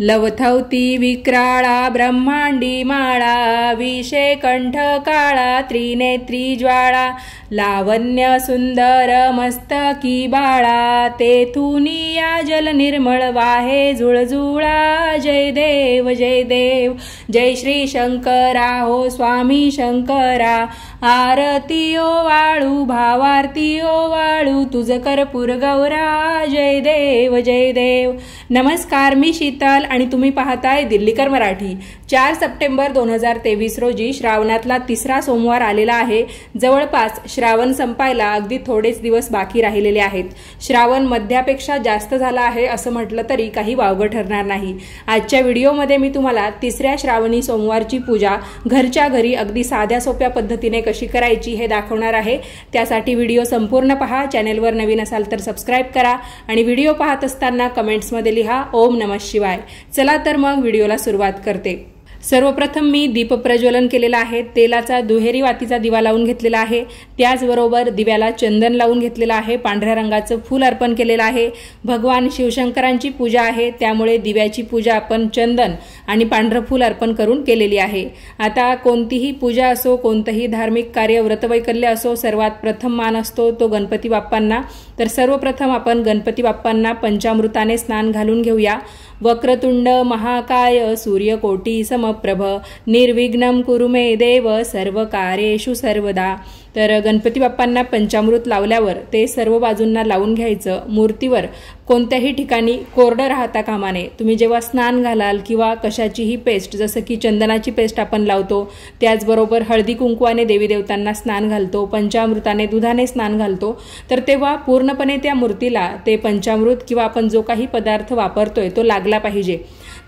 लवथवती विक्राळा ब्रह्मांडी माळा, विषे कंठ काळा त्रिनेत्री ज्वाळा, लावण्य सुंदर मस्तकी बाळा, तेथुनी या जल निर्मळ वाहे झुळझुळा। जय देव जय देव जय श्री शंकरा हो स्वामी शंकरा, आरती ओ वाळू भावारती ओ वाळू, तुझ कर्पूर गौरा। जय देव जय देव। नमस्कार, मी शीतल आणि तुम्ही पाहताय दिल्लीकर मराठी। 4 सप्टेंबर 2023 रोजी श्रावणातला तिसरा सोमवार आलेला आहे। जवळपास श्रावण संपायला अगदी थोडेच दिवस बाकी राहिलेले आहेत। श्रावण मध्यापेक्षा जास्त झाला आहे असं म्हटलं तरी काही वावगं ठरणार नाही। आजच्या व्हिडिओमध्ये मी तुम्हाला तिसऱ्या श्रावणी सोमवारची पूजा घरच्या घरी अगदी साध्या सोप्या पद्धतीने कशी करायची हे दाखवणार आहे। त्यासाठी व्हिडिओ संपूर्ण पहा। चॅनेलवर नवीन असाल तर सबस्क्राइब करा आणि व्हिडिओ पाहत असताना कमेंट्समध्ये लिहा ओम नमः शिवाय। चला तर मग व्हिडिओला सुरुवात करते। सर्वप्रथम मी दीप प्रज्वलन केलेला आहे। तेलाचा दुहेरी वातीचा दिवा लावून घेतलेला आहे। त्याचबरोबर दिव्याला चंदन लावून घेतलेला आहे। पांढऱ्या रंगाचं फूल अर्पण केलेलं आहे। भगवान शिवशंकरांची पूजा आहे, त्यामुळे दिव्याची पूजा आपण चंदन आणि पांढरं फूल अर्पण करून केलेली आहे। आता कोणतीही पूजा असो, कोणतंही धार्मिक कार्य व्रतवैकल्य असो, सर्वात प्रथम मान असतो तो गणपती बाप्पांना। तर सर्वप्रथम आपण गणपती बाप्पांना पंचामृताने स्नान घालून घेऊया। वक्रतुंड महाकाय सूर्यकोटी समप्रभ निर्विघ्नं कुरु मे देव सर्व कार्येषु सर्वदा। तर गणपती बाप्पांना पंचामृत लावल्यावर ते सर्व बाजूंना लावून घ्यायचं। मूर्तीवर कोणत्याही ठिकाणी कोरडं राहता कामा नये। तुम्ही जेव्हा स्नान घालाल किंवा कशाचीही पेस्ट, जसं की चंदनाची पेस्ट आपण लावतो, त्याचबरोबर हळदी कुंकवाने देवी देवतांना स्नान घालतो, पंचामृताने दुधाने स्नान घालतो, तर तेव्हा पूर्णपणे त्या मूर्तीला ते पंचामृत किंवा आपण जो काही पदार्थ वापरतोय तो लागला पाहिजे।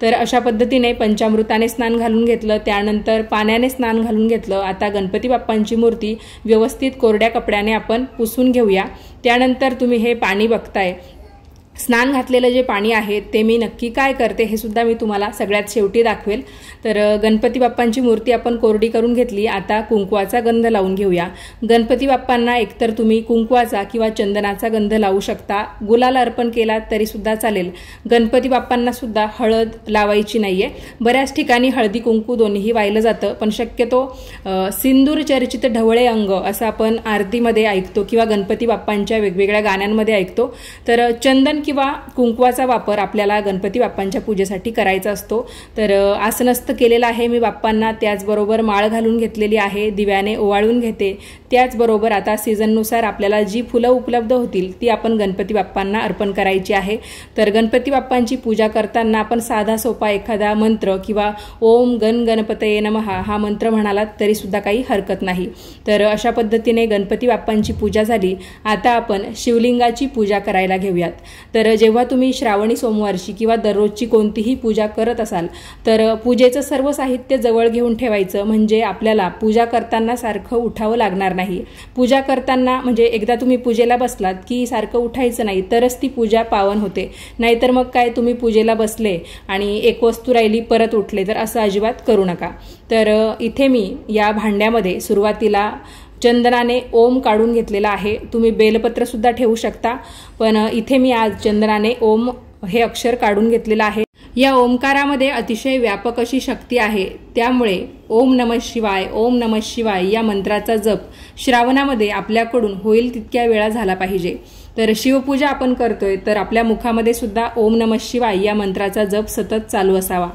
तर अशा पद्धतीने पंचामृताने स्नान घालून घेतलं, त्यानंतर पाण्याने स्नान घालून घेतलं। आता गणपती बाप्पांची मूर्ती व्यवस्थित कोरड्या कपड्याने आपण पुसून घेऊया। त्यानंतर तुम्ही हे पाणी बघताय, स्नान घातलेलं जे पाणी आहे ते मी नक्की काय करते हे सुद्धा मी तुम्हाला सगळ्यात शेवटी दाखवेल। तर गणपती बाप्पांची मूर्ती आपण कोरडी करून घेतली। आता कुंकवाचा गंध लावून घेऊया। गणपती बाप्पांना एकतर तुम्ही कुंकवाचा किंवा चंदनाचा गंध लावू शकता, गुलाल अर्पण केला तरी सुद्धा चालेल। गणपती बाप्पांना सुद्धा हळद लावायची नाहीये। बऱ्याच ठिकाणी हळदी कुंकू दोन्हीही वाहिलं जातं, पण शक्यतो सिंदूर चर्चित ढवळे अंग असं आपण आरतीमध्ये ऐकतो किंवा गणपती बाप्पांच्या वेगवेगळ्या गाण्यांमध्ये ऐकतो। तर चंदन किंवा कुंकवाचा वापर आपल्याला गणपती बाप्पांच्या पूजेसाठी करायचा असतो। तर आसनस्थ केलेला आहे मी बाप्पांना, त्याचबरोबर माळ घालून घेतलेली आहे, दिव्याने ओवाळून घेते। त्याचबरोबर आता सीझननुसार आपल्याला जी फुलं उपलब्ध होतील ती आपण गणपती बाप्पांना अर्पण करायची आहे। तर गणपती बाप्पांची पूजा करताना आपण साधा सोपा एखादा मंत्र किंवा ओम गण गणपतये नमः हा मंत्र म्हणालात तरी सुद्धा काही हरकत नाही। तर अशा पद्धतीने गणपती बाप्पांची पूजा झाली। आता आपण शिवलिंगाची पूजा करायला घेऊयात। तर जेव्हा तुम्ही श्रावणी सोमवारची किंवा दररोजची कोणतीही पूजा करत असाल तर पूजेचं सर्व साहित्य जवळ घेऊन ठेवायचं, म्हणजे आपल्याला पूजा करताना सारखं उठावं लागणार नाही। पूजा करताना म्हणजे एकदा तुम्ही पूजेला बसलात की सारखं उठायचं नाही, तरच ती पूजा पावन होते। नाहीतर मग काय, तुम्ही पूजेला बसले आणि एक वस्तू राहिली परत उठले, तर असं अजिबात करू नका। तर इथे मी या भांड्यामध्ये सुरुवातीला चंदनाने ओम काढून घेतलेला आहे। तुम्ही बेलपत्र सुद्धा ठेवू शकता, पण इथे मी आज चंदनाने ओम हे अक्षर काढून घेतलेलं आहे। या ओमकारामध्ये अतिशय व्यापक अशी शक्ती आहे, त्यामुळे ओम नमः शिवाय ओम नमः शिवाय या मंत्राचा जप श्रावणामध्ये आपल्याकडून होईल तितक्या वेळा झाला पाहिजे। तर शिवपूजा आपण करतोय तर आपल्या मुखामध्ये सुद्धा ओम नमः शिवाय या मंत्राचा जप सतत चालू असावा।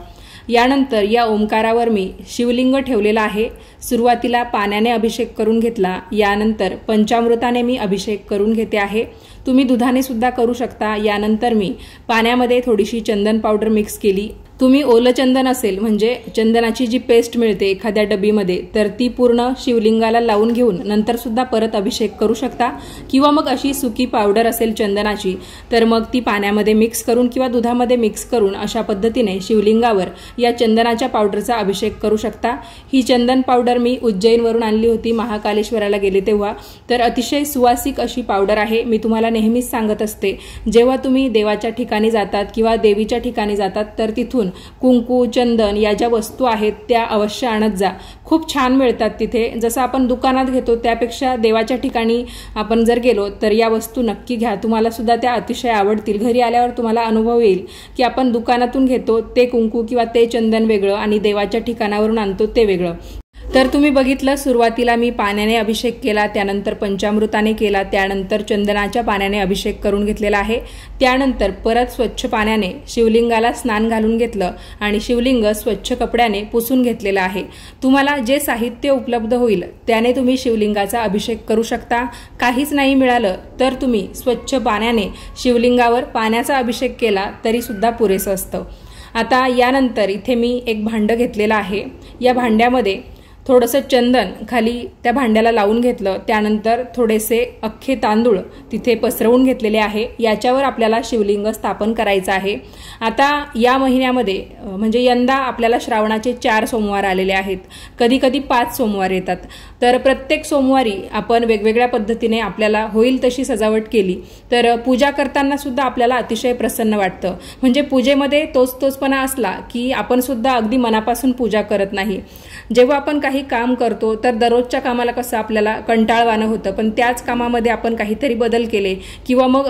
यानंतर या ओंकारावर मी शिवलिंग ठेवलेला आहे। सुरुवातीला पाण्याने अभिषेक करून घेतला, यानंतर पंचामृताने मी अभिषेक करून घेते आहे। तुम्ही दुधाने सुद्धा करू शकता। यानंतर मी पाण्यामध्ये थोडीशी चंदन पावडर मिक्स केली। तुम्ही ओलं चंदन असेल म्हणजे चंदनाची जी पेस्ट मिळते एखाद्या डबीमध्ये, तर ती पूर्ण शिवलिंगाला लावून घेऊन नंतर सुद्धा परत अभिषेक करू शकता, किंवा मग अशी सुकी पावडर असेल चंदनाची तर मग ती पाण्यामध्ये मिक्स करून किंवा दुधामध्ये मिक्स करून अशा पद्धतीने शिवलिंगावर या चंदनाच्या पावडरचा अभिषेक करू शकता। ही चंदन पावडर मी उज्जैनवरून आणली होती, महाकालेश्वराला गेले तेव्हा। तर अतिशय सुवासिक अशी पावडर आहे। मी तुम्हाला नेहमीच सांगत असते, जेव्हा तुम्ही देवाच्या ठिकाणी जातात किंवा देवीच्या ठिकाणी जातात तर तिथून कुंकू, चंदन या ज्या वस्तू आहेत त्या अवश्य आणत जा. खूप छान मिळतात तिथे. जसं आपण दुकानात घेतो त्यापेक्षा देवाच्या ठिकाणी आपण जर गेलो तर या वस्तू नक्की घ्या. तुम्हाला सुद्धा त्या अतिशय आवडतील. घरी आल्यावर तुम्हाला अनुभव येईल की आपण दुकानातून घेतो ते कुंकू किंवा ते चंदन वेगळं आणि देवाच्या ठिकाणावरून आणतो ते वेगळं. तर तुम्ही बघितलं, सुरुवातीला मी पाण्याने अभिषेक केला, त्यानंतर पंचामृताने केला, त्यानंतर चंदनाच्या पाण्याने अभिषेक करून घेतलेला आहे. त्यानंतर परत स्वच्छ पाण्याने शिवलिंगाला स्नान घालून घेतलं आणि शिवलिंग स्वच्छ कपड्याने पुसून घेतलेलं आहे. तुम्हाला जे साहित्य उपलब्ध होईल त्याने तुम्ही शिवलिंगाचा अभिषेक करू शकता. काहीच नाही मिळालं तर तुम्ही स्वच्छ पाण्याने शिवलिंगावर पाण्याचा अभिषेक केला तरी सुद्धा पुरेसं असतं. आता यानंतर इथे मी एक भांडं घेतलेलं आहे. या भांड्यामध्ये थोडंसं चंदन खाली त्या भांड्याला लावून घेतलं. त्यानंतर थोडेसे अख्खे तांदूळ तिथे पसरवून घेतलेले आहे. याच्यावर आपल्याला शिवलिंग स्थापन करायचं आहे. आता या महिन्यामध्ये म्हणजे यंदा आपल्याला श्रावणाचे 4 सोमवार आलेले आहेत. कधी कधी 5 सोमवार येतात. तर प्रत्येक सोमवारी आपण वेगवेगळ्या पद्धतीने आपल्याला होईल तशी सजावट केली तर पूजा करताना सुद्धा आपल्याला अतिशय प्रसन्न वाटतं. म्हणजे पूजेमध्ये तोचपणा असला की आपण सुद्धा अगदी मनापासून पूजा करत नाही. जेव्हा आपण काही काम करतो तर दररोजच्या कामाला कसं आपल्याला कंटाळवाणं होतं, पण त्याच कामामध्ये आपण काहीतरी बदल केले किंवा मग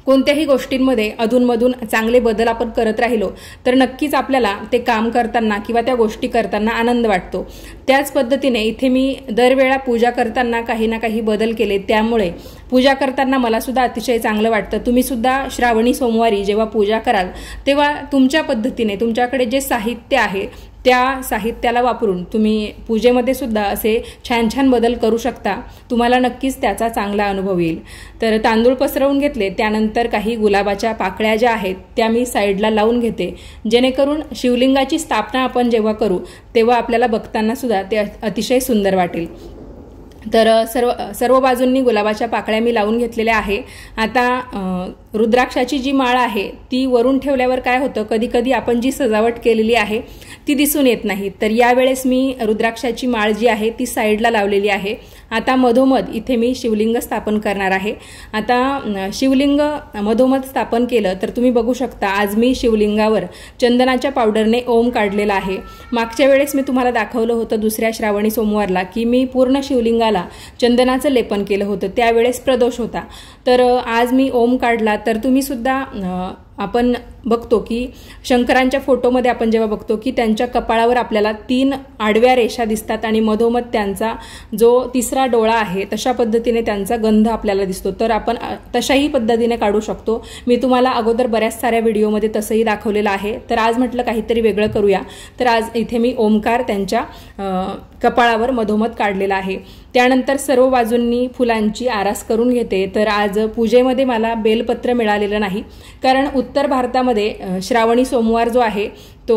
कोणत्याही गोष्टींमध्ये अधूनमधून चांगले बदल आपण करत राहिलो तर नक्कीच आपल्याला ते काम करताना किंवा त्या गोष्टी करताना आनंद वाटतो. त्याच पद्धतीने इथे मी दरवेळा पूजा करताना काही ना काही बदल केले. त्यामुळे पूजा करताना मला सुद्धा अतिशय चांगलं वाटतं. तुम्ही सुद्धा श्रावणी सोमवारी जेव्हा पूजा कराल तेव्हा तुमच्या पद्धतीने तुमच्याकडे जे साहित्य आहे त्या साहित्याला वापरून तुम्ही पूजेमध्ये सुद्धा असे छान छान बदल करू शकता. तुम्हाला नक्कीच त्याचा चांगला अनुभव येईल. तर तांदूळ पसरवून घेतले. त्यानंतर काही गुलाबाच्या पाकळ्या ज्या आहेत त्या मी साईडला लावून घेते, जेणेकरून शिवलिंगाची स्थापना आपण जेव्हा करू तेव्हा आपल्याला बघताना सुद्धा ते अतिशय सुंदर वाटेल. तर सर्व बाजूंनी गुलाबाच्या पाकळ्या मी लावून घेतलेल्या आहे. आता रुद्राक्षाची जी माळ आहे ती वरून ठेवल्यावर काय होतं, कधी कधी आपण जी सजावट केलेली आहे ती दिसून येत नाही. तर यावेळेस मी रुद्राक्षाची माळ जी आहे ती साईडला लावलेली आहे. आता मधोमध इथे मी शिवलिंग स्थापन करणार आहे. आता शिवलिंग मधोमध स्थापन केलं तर तुम्ही बघू शकता आज मी शिवलिंगावर चंदनाच्या पावडरने ओम काढलेला आहे. मागच्या वेळेस मी तुम्हाला दाखवलं होतं दुसऱ्या श्रावणी सोमवारला की मी पूर्ण शिवलिंगाला चंदनाचं लेपन केलं होतं, त्यावेळेस प्रदोष होता. तर आज मी ओम काढला. तर तुम्ही सुद्धा आपण बघतो की शंकरांच्या फोटोमध्ये आपण जेव्हा बघतो की त्यांच्या कपाळावर आपल्याला 3 आडव्या रेषा दिसतात आणि मधोमध त्यांचा जो तिसरा डोळा आहे तशा पद्धतीने त्यांचा गंध आपल्याला दिसतो. तर आपण तशाही पद्धतीने काढू शकतो. मी तुम्हाला अगोदर बऱ्याच साऱ्या व्हिडिओमध्ये तसंही दाखवलेलं आहे. तर आज म्हटलं काहीतरी वेगळं करूया. तर आज इथे मी ओमकार त्यांच्या कपाळावर मधोमध काढलेला आहे. त्यानंतर सर्व बाजूंनी फुलांची आरास करून घेते. तर आज पूजेमध्ये मला बेलपत्र मिळालेलं नाही, कारण उत्तर भारतामध्ये श्रावणी सोमवार जो आहे तो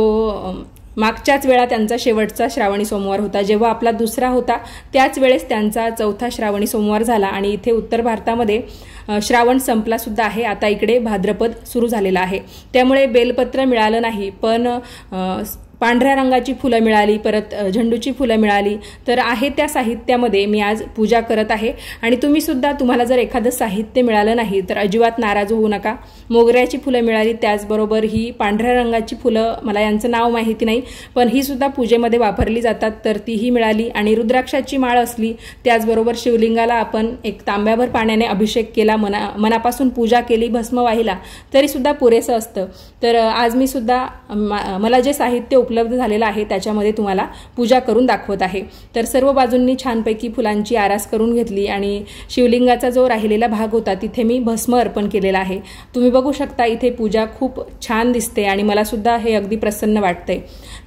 मागच्याच वेळा त्यांचा शेवटचा श्रावणी सोमवार होता. जेव्हा आपला दुसरा होता त्याच वेळेस त्यांचा चौथा श्रावणी सोमवार झाला आणि इथे उत्तर भारतामध्ये श्रावण संपला सुद्धा आहे. आता इकडे भाद्रपद सुरू झालेला आहे, त्यामुळे बेलपत्र मिळालं नाही. पण पांढऱ्या रंगाची फुलं मिळाली, परत झेंडूची फुलं मिळाली. तर आहे त्या साहित्यामध्ये मी आज पूजा करत आहे. आणि तुम्ही सुद्धा तुम्हाला जर एखादं साहित्य मिळालं नाही तर अजिबात नाराज होऊ नका. मोगऱ्याची फुलं मिळाली, त्याचबरोबर ही पांढऱ्या रंगाची फुलं, मला यांचं नाव माहिती नाही पण ही सुद्धा पूजेमध्ये वापरली जातात, तर तीही मिळाली. आणि रुद्राक्षाची माळ असली, त्याचबरोबर शिवलिंगाला आपण एक तांब्याभर पाण्याने अभिषेक केला, मनापासून पूजा केली, भस्म वाहिला तरी सुद्धा पुरेसं असतं. तर आज मी सुद्धा मला जे साहित्य उपलब्ध झालेला आहे त्याच्यामध्ये तुम्हाला पूजा करून दाखवत आहे. तर सर्व बाजूंनी छानपैकी फुलांची आरास करून घेतली आणि शिवलिंगाचा जो राहिलेला भाग होता तिथे मी भस्म अर्पण केलेला आहे. तुम्ही बघू शकता इथे पूजा खूप छान दिसते आणि मला सुद्धा हे अगदी प्रसन्न वाटतंय.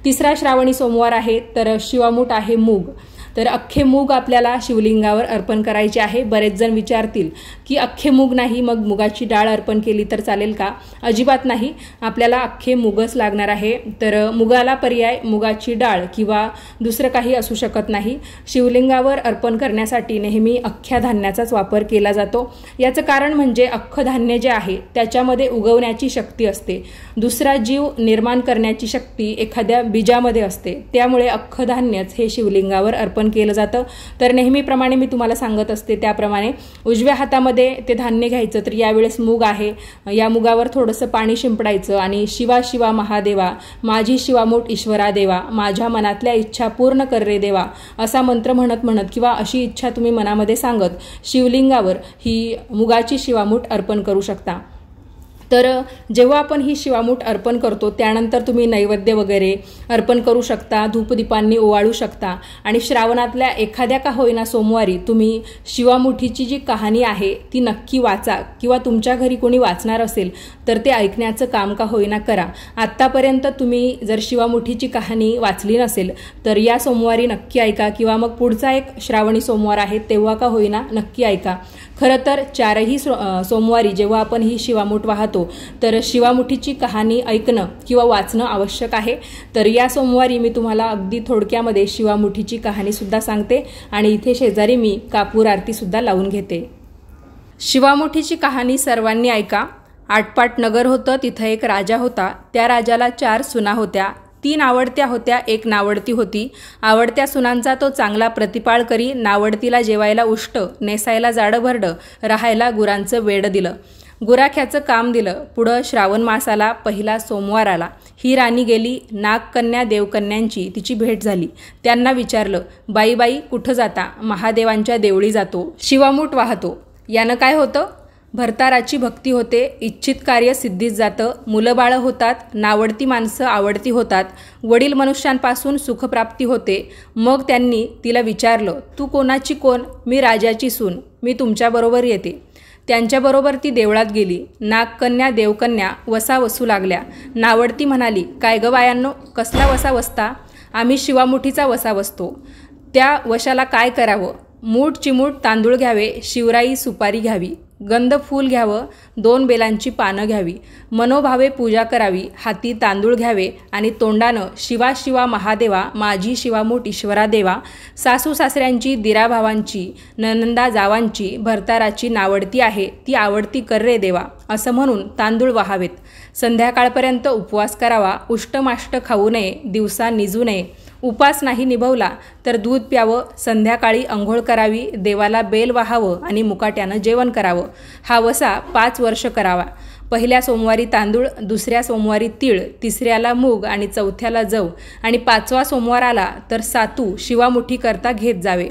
तिसरा श्रावणी सोमवार आहे. तर शिवामूठ आहे मूग. तर अख्खे मूग आपल्याला शिवलिंगावर अर्पण करायचे आहे. बरेच जण विचारतील की अख्खे मूग नाही, मग मुगाची डाळ अर्पण केली तर चालेल का? अजिबात नाही, आपल्याला अख्खे मूगच लागणार आहे. तर मुगाला पर्याय मुगाची डाळ किंवा दुसरं काही असू शकत नाही. शिवलिंगावर अर्पण करण्यासाठी नेहमी अख्ख्या धान्याचाच वापर केला जातो. याचं कारण म्हणजे अख्खं धान्य जे आहे त्याच्यामध्ये उगवण्याची शक्ती असते, दुसरा जीव निर्माण करण्याची शक्ती एखाद्या बीजामध्ये असते. त्यामुळे अख्खं धान्यच हे शिवलिंगावर अर्पण अर्पण केलं जातं। तर नेहमीप्रमाणे मी तुम्हाला सांगत असते त्याप्रमाणे उजव्या हातामध्ये ते धान्य घ्यायचं, तर यावेळेस मूग आहे, या मुगावर थोडंसं पाणी शिंपडायचं आणि शिवा शिवा महादेवा माझी शिवामूठ ईश्वरा देवा माझ्या मनातल्या इच्छा पूर्ण कर रे देवा असा मंत्र म्हणत म्हणत किंवा अशी इच्छा तुम्ही मनामध्ये सांगत शिवलिंगावर ही मुगाची शिवामूठ अर्पण करू शकता। तर जेव्हा आपण ही शिवामूठ अर्पण करतो त्यानंतर तुम्ही नैवेद्य वगैरे अर्पण करू शकता, धूपदीपांनी ओवाळू शकता आणि श्रावणातल्या एखाद्या का होईना सोमवारी तुम्ही शिवामुठीची जी कहाणी आहे ती नक्की वाचा किंवा तुमच्या घरी कोणी वाचणार असेल तर ते ऐकण्याचं काम का होईना करा। आत्तापर्यंत तुम्ही जर शिवामुठीची कहाणी वाचली नसेल तर या सोमवारी नक्की ऐका किंवा मग पुढचा एक श्रावणी सोमवार आहे तेव्हा का होईना नक्की ऐका। खरं तर चारही सोमवारी जेव्हा आपण ही शिवामूठ वाहतो तर शिवामुठीची कहाणी ऐकणं किंवा वाचणं आवश्यक आहे। तर या सोमवारी मी तुम्हाला अगदी थोडक्यामध्ये शिवामुठीची कहाणी सुद्धा सांगते आणि इथे शेजारी मी कापूर आरती सुद्धा लावून घेते। शिवामुठीची कहाणी सर्वांनी ऐका। आटपाट नगर होतं, तिथं एक राजा होता। त्या राजाला 4 सुना होत्या, 3 आवडत्या होत्या, 1 नावडती होती। आवडत्या सुनांचा तो चांगला प्रतिपाळ करी, नावडतीला जेवायला उष्ट, नेसायला जाडभरड, राहायला गुरांचं वेड दिलं, गुराख्याचं काम दिलं। पुढं श्रावण मासाला पहिला सोमवार आला, ही राणी गेली, नागकन्या देवकन्यांची तिची भेट झाली। त्यांना विचारलं, बाई बाई कुठं जाता? महादेवांच्या देवळी जातो, शिवामूठ वाहतो। यानं काय होतं? भरताराची भक्ती होते, इच्छित कार्य सिद्धीस जातं, मुलं बाळं होतात, नावडती माणसं आवडती होतात, वडील मनुष्यांपासून सुखप्राप्ती होते। मग त्यांनी तिला विचारलं, तू कोणाची कोण? मी राजाची सून, मी तुमच्याबरोबर येते। त्यांच्याबरोबर ती देवळात गेली। नागकन्या देवकन्या वसा वसू लागल्या। नावडती म्हणाली, काय ग बायांनो, कसला वसा वसता? आम्ही शिवामुठीचा वसा वसतो। त्या वशाला काय करावं? मूठ चिमूट तांदूळ घ्यावे, शिवराई सुपारी घ्यावी, गंध फूल घ्यावं, 2 बेलांची पानं घ्यावी, मनोभावे पूजा करावी, हाती तांदूळ घ्यावे आणि तोंडानं शिवा शिवा महादेवा माझी शिवामूठ ईश्वरा देवा सासू सासऱ्यांची, दिराभावांची, ननंदा जावांची, भरताराची नावडती आहे ती आवडती कर रे देवा असं म्हणून तांदूळ वाहावेत। संध्याकाळपर्यंत उपवास करावा, उष्टमाष्ट खाऊ नये, दिवसा निजू नये। उपास नाही निभवला तर दूध प्यावं, संध्याकाळी अंघोळ करावी, देवाला बेल वाहावं आणि मुकाट्यानं जेवण करावं। हा वसा 5 वर्ष करावा। पहिल्या सोमवारी तांदूळ, दुसऱ्या सोमवारी तीळ, तिसऱ्याला मूग आणि चौथ्याला जव आणि 5वा सोमवार आला तर सातू शिवामुठीकरता घेत जावे।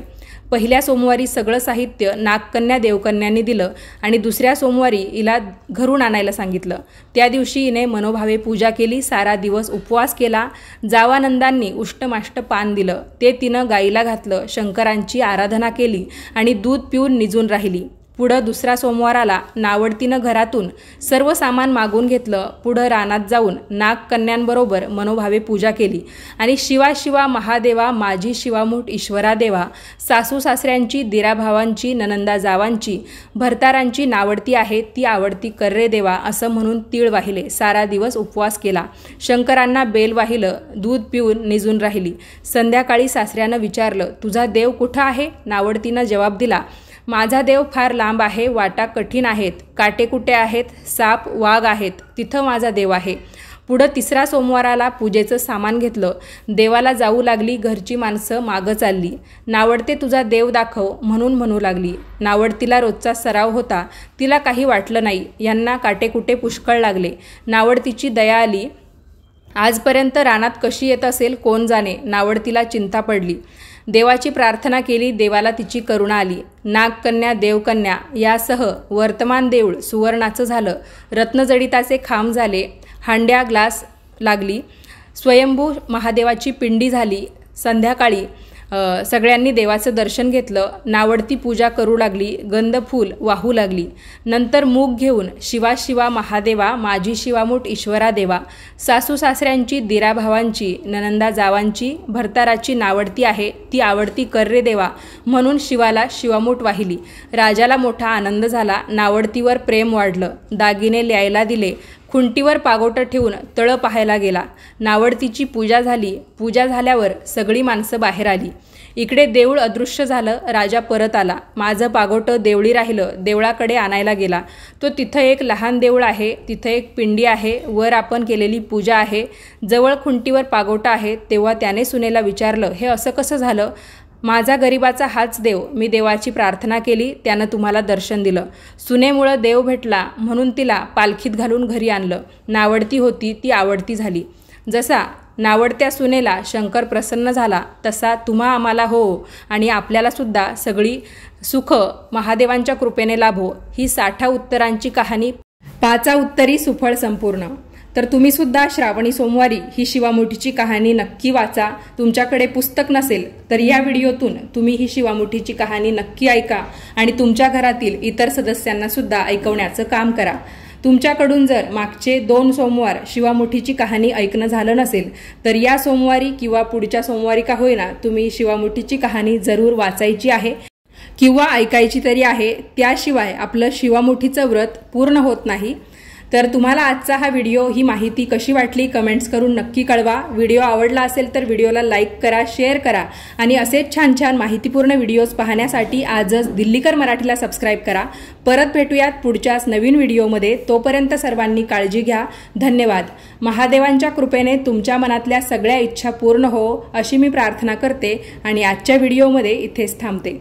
पहिल्या सोमवारी सगळं साहित्य नागकन्या देवकन्यांनी दिलं आणि दुसऱ्या सोमवारी हिला घरून आणायला सांगितलं। त्या दिवशी हिने मनोभावे पूजा केली, सारा दिवस उपवास केला। जावानंदांनी उष्टमाष्ट पान दिलं, ते तिनं गाईला घातलं, शंकरांची आराधना केली आणि दूध पिऊन निजून राहिली। पुढं दुसरा सोमवार आला, नावडतीनं घरातून सर्व सामान मागून घेतलं। पुढं रानात जाऊन नागकन्यांबरोबर मनोभावे पूजा केली आणि शिवा शिवा महादेवा माझी शिवामूठ ईश्वरा देवा सासू सासऱ्यांची, दिराभावांची, ननंदा जावांची, भरतारांची नावडती आहे ती आवडती कर रे देवा असं म्हणून तीळ वाहिले। सारा दिवस उपवास केला, शंकरांना बेल वाहिलं, दूध पिऊन निजून राहिली। संध्याकाळी सासऱ्यानं विचारलं, तुझा देव कुठं आहे? नावडतीनं जवाब दिला, माझा देव फार लांब आहे, वाटा कठीण आहेत, काटेकुटे आहेत, साप वाघ आहेत, तिथं माझा देव आहे। पुढं तिसरा सोमवाराला पूजेचं सामान घेतलं, देवाला जाऊ लागली, घरची माणसं मागं चालली। नावडते तुझा देव दाखव म्हणून म्हणू लागली। नावडतीला रोजचा सराव होता, तिला काही वाटलं नाही। यांना काटेकुटे पुष्कळ लागले। नावडतीची दया आली, आजपर्यंत रानात कशी येत असेल कोण जाणे। नावडतीला चिंता पडली, देवाची प्रार्थना केली, देवाला तिची करुणा आली। नागकन्या देवकन्या यासह वर्तमान देऊळ सुवर्णाचं झालं, रत्नजडिताचे खांब झाले, हांड्या ग्लास लागली, स्वयंभू महादेवाची पिंडी झाली। संध्याकाळी सगळ्यांनी देवाचं दर्शन घेतलं, नावडती पूजा करू लागली, गंधफूल वाहू लागली। नंतर मूग घेऊन शिवा शिवा महादेवा माझी शिवामूठ ईश्वरा देवा सासू सासऱ्यांची, दिराभावांची, ननंदा जावांची, भरताराची नावडती आहे ती आवडती कर रे देवा म्हणून शिवाला शिवामूठ वाहिली। राजाला मोठा आनंद झाला, नावडतीवर प्रेम वाढलं, दागिने ल्यायला दिले, खुंटीवर पागोटं ठेवून तळं पाहायला गेला। नावडतीची पूजा झाली, पूजा झाल्यावर सगळी माणसं बाहेर आली। इकडे देऊळ अदृश्य झालं, राजा परत आला, माझं पागोटं देवळी राहिलं, देवळाकडे आणायला गेला। तो तिथं एक लहान देऊळ आहे, तिथं एक पिंडी आहे, वर आपण केलेली पूजा आहे, जवळ खुंटीवर पागोटा आहे। तेव्हा त्याने सुनेला विचारलं, हे असं कसं झालं? माझा गरिबाचा हाच देव, मी देवाची प्रार्थना केली, त्यानं तुम्हाला दर्शन दिलं. सुनेमुळं देव भेटला म्हणून तिला पालखीत घालून घरी आणलं. नावडती होती ती आवडती झाली. जसा नावडत्या सुनेला शंकर प्रसन्न झाला तसा तुम्हा आम्हाला हो आणि आपल्यालासुद्धा सगळी सुख महादेवांच्या कृपेने लाभो. ही 60 उत्तरांची कहाणी 5 उत्तरी सुफळ संपूर्ण. तर तुम्हीसुद्धा श्रावणी सोमवारी ही शिवामुठीची कहाणी नक्की वाचा. तुमच्याकडे पुस्तक नसेल तर या व्हिडिओतून तुम्ही ही शिवामुठीची कहाणी नक्की ऐका आणि तुमच्या घरातील इतर सदस्यांनासुद्धा ऐकवण्याचं काम करा. तुमच्याकडून जर मागचे 2 सोमवार शिवामुठीची कहाणी ऐकणं झालं नसेल तर या सोमवारी किंवा पुढच्या सोमवारी का होईना तुम्ही शिवामुठीची कहाणी जरूर वाचायची आहे किंवा ऐकायची तरी आहे. त्याशिवाय आपलं शिवामुठीचं व्रत पूर्ण होत नाही. तर तुम्हाला आजचा हा व्हिडिओ, ही माहिती कशी वाटली कमेंट्स करून नक्की कळवा. व्हिडिओ आवडला असेल तर व्हिडिओला लाईक करा, शेअर करा आणि असेच छान छान माहितीपूर्ण व्हिडिओज पाहण्यासाठी आजच दिल्लीकर मराठीला सबस्क्राईब करा. परत भेटूयात पुढच्याच नवीन व्हिडिओमध्ये. तोपर्यंत सर्वांनी काळजी घ्या. धन्यवाद. महादेवांच्या कृपेने तुमच्या मनातल्या सगळ्या इच्छा पूर्ण हो अशी मी प्रार्थना करते आणि आजच्या व्हिडिओमध्ये इथेच थांबते.